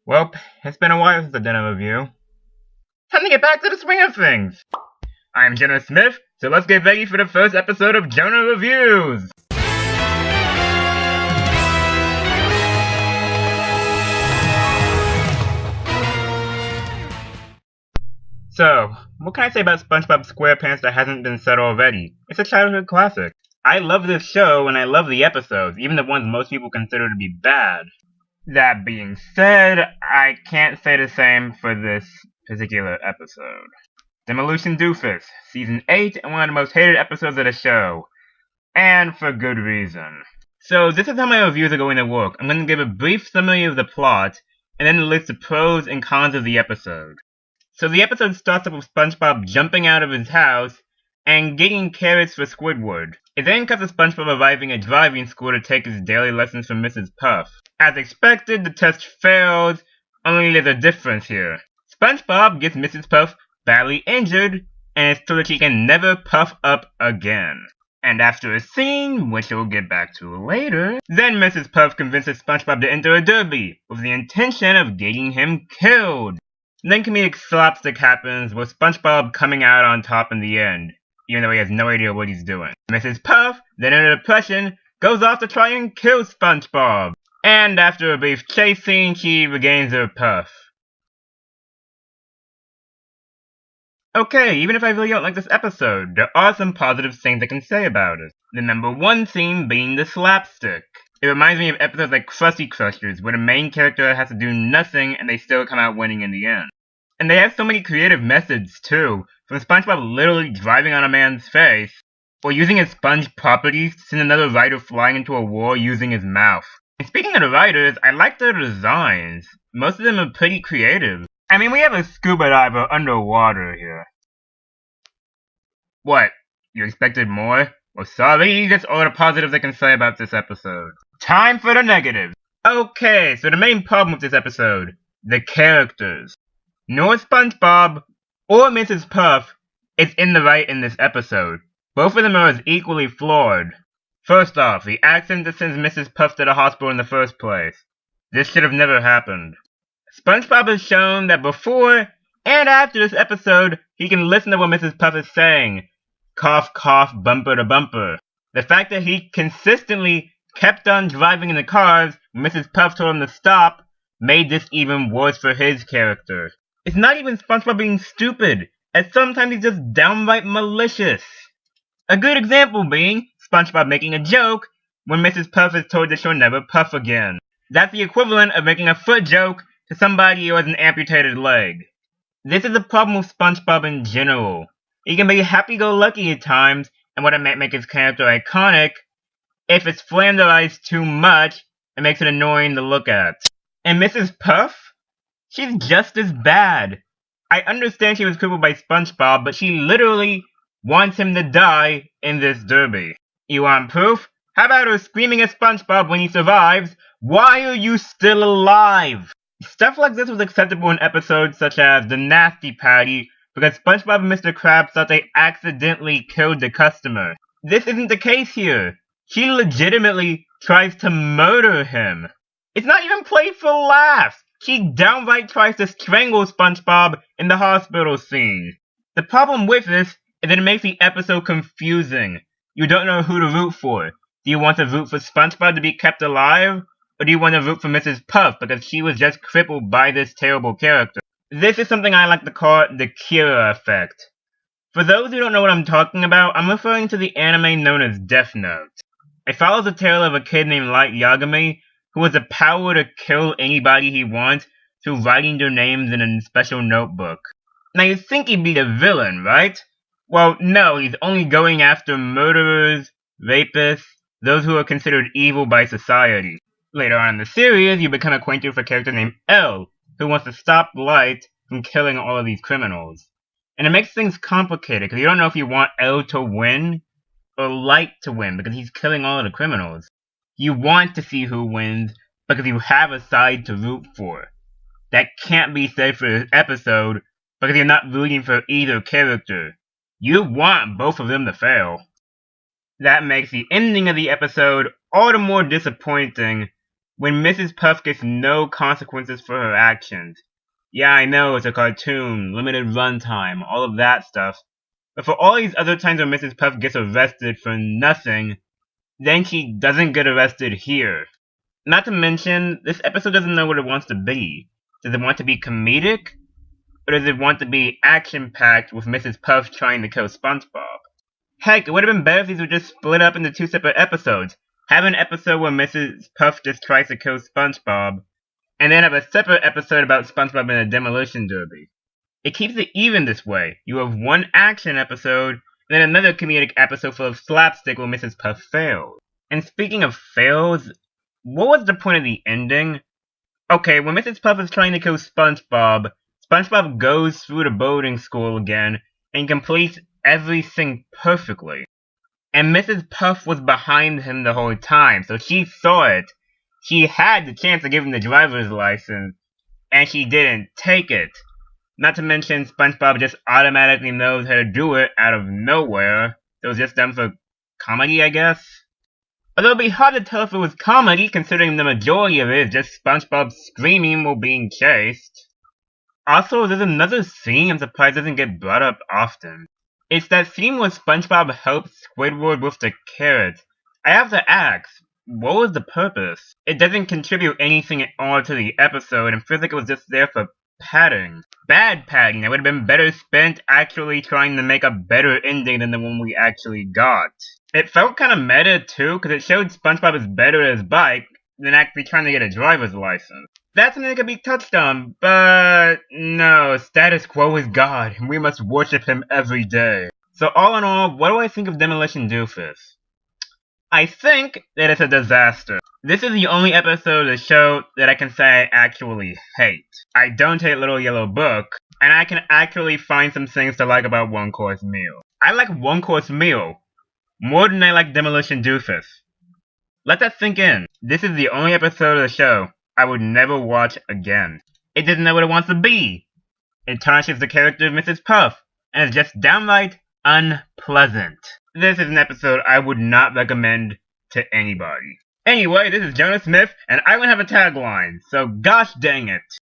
Well, it's been a while since I've done a review. Time to get back to the swing of things! I'm Jonah Smith, so let's get ready for the first episode of Jonah Reviews! So, what can I say about Spongebob Squarepants that hasn't been said already? It's a childhood classic. I love this show and I love the episodes, even the ones most people consider to be bad. That being said, I can't say the same for this particular episode. Demolition Doofus, Season 8, and one of the most hated episodes of the show. And for good reason. So this is how my reviews are going to work. I'm going to give a brief summary of the plot, and then list the pros and cons of the episode. So the episode starts off with SpongeBob jumping out of his house and getting carrots for Squidward. It then cuts to SpongeBob arriving at driving school to take his daily lessons from Mrs. Puff. As expected, the test fails, only there's a difference here. SpongeBob gets Mrs. Puff badly injured, and is told that she can never puff up again. And after a scene, which we'll get back to later, then Mrs. Puff convinces SpongeBob to enter a derby, with the intention of getting him killed. Then comedic slapstick happens, with SpongeBob coming out on top in the end, even though he has no idea what he's doing. Mrs. Puff, then in a depression, goes off to try and kill SpongeBob. And after a brief chase scene, she regains her puff. Okay, even if I really don't like this episode, there are some positive things I can say about it. The number one theme being the slapstick. It reminds me of episodes like Krusty Crushers, where the main character has to do nothing and they still come out winning in the end. And they have so many creative methods too, from SpongeBob literally driving on a man's face, or using his sponge properties to send another writer flying into a war using his mouth. And speaking of the writers, I like their designs. Most of them are pretty creative. I mean, we have a scuba diver underwater here. What? You expected more? Well, sorry, that's all the positives I can say about this episode. Time for the negatives. Okay, so the main problem with this episode, the characters. Nor SpongeBob or Mrs. Puff is in the right in this episode. Both of them are as equally flawed. First off, the accident that sends Mrs. Puff to the hospital in the first place. This should have never happened. SpongeBob has shown that before and after this episode, he can listen to what Mrs. Puff is saying. Cough, cough, bumper to bumper. The fact that he consistently kept on driving in the cars when Mrs. Puff told him to stop made this even worse for his character. It's not even SpongeBob being stupid, as sometimes he's just downright malicious. A good example being SpongeBob making a joke when Mrs. Puff is told that she'll never puff again. That's the equivalent of making a foot joke to somebody who has an amputated leg. This is a problem with SpongeBob in general. He can be happy-go-lucky at times, and what might make his character iconic, if it's flanderized too much, it makes it annoying to look at. And Mrs. Puff? She's just as bad. I understand she was crippled by SpongeBob, but she literally wants him to die in this derby. You want proof? How about her screaming at SpongeBob when he survives, "Why are you still alive?" Stuff like this was acceptable in episodes such as The Nasty Patty, because SpongeBob and Mr. Krabs thought they accidentally killed the customer. This isn't the case here. She legitimately tries to murder him. It's not even played for laughs. She downright tries to strangle SpongeBob in the hospital scene. The problem with this is that it makes the episode confusing. You don't know who to root for. Do you want to root for SpongeBob to be kept alive? Or do you want to root for Mrs. Puff because she was just crippled by this terrible character? This is something I like to call the Kira effect. For those who don't know what I'm talking about, I'm referring to the anime known as Death Note. It follows the tale of a kid named Light Yagami, who has the power to kill anybody he wants through writing their names in a special notebook. Now you'd think he'd be the villain, right? Well, no, he's only going after murderers, rapists, those who are considered evil by society. Later on in the series, you become acquainted with a character named L, who wants to stop Light from killing all of these criminals. And it makes things complicated, because you don't know if you want L to win, or Light to win, because he's killing all of the criminals. You want to see who wins, because you have a side to root for. That can't be said for this episode, because you're not rooting for either character. You want both of them to fail. That makes the ending of the episode all the more disappointing, when Mrs. Puff gets no consequences for her actions. Yeah, I know, it's a cartoon, limited runtime, all of that stuff. But for all these other times where Mrs. Puff gets arrested for nothing, then she doesn't get arrested here. Not to mention, this episode doesn't know what it wants to be. Does it want to be comedic? Or does it want to be action-packed with Mrs. Puff trying to kill Spongebob? Heck, it would have been better if these were just split up into 2 separate episodes. Have an episode where Mrs. Puff just tries to kill Spongebob, and then have a separate episode about Spongebob in a demolition derby. It keeps it even this way. You have one action episode, and then another comedic episode full of slapstick where Mrs. Puff fails. And speaking of fails, what was the point of the ending? Okay, when Mrs. Puff is trying to kill Spongebob, Spongebob goes through the boarding school again, and completes everything perfectly. And Mrs. Puff was behind him the whole time, so she saw it. She had the chance to give him the driver's license, and she didn't take it. Not to mention, SpongeBob just automatically knows how to do it out of nowhere. It was just done for comedy, I guess? Although it'd be hard to tell if it was comedy, considering the majority of it is just SpongeBob screaming while being chased. Also, there's another scene I'm surprised doesn't get brought up often. It's that scene where SpongeBob helps Squidward with the carrots. I have to ask, what was the purpose? It doesn't contribute anything at all to the episode and feels like it was just there for padding. Bad padding that would have been better spent actually trying to make a better ending than the one we actually got. It felt kind of meta too, because it showed SpongeBob is better at his bike than actually trying to get a driver's license. That's something that could be touched on, but no, status quo is God, and we must worship him every day. So all in all, what do I think of Demolition Doofus? I think that it's a disaster. This is the only episode of the show that I can say I actually hate. I don't hate Little Yellow Book, and I can actually find some things to like about One Course Meal. I like One Course Meal more than I like Demolition Doofus. Let that sink in. This is the only episode of the show I would never watch again. It doesn't know what it wants to be. It tarnishes the character of Mrs. Puff, and is just downright unpleasant. This is an episode I would not recommend to anybody. Anyway, this is Jonah Smith, and I don't have a tagline, so gosh dang it.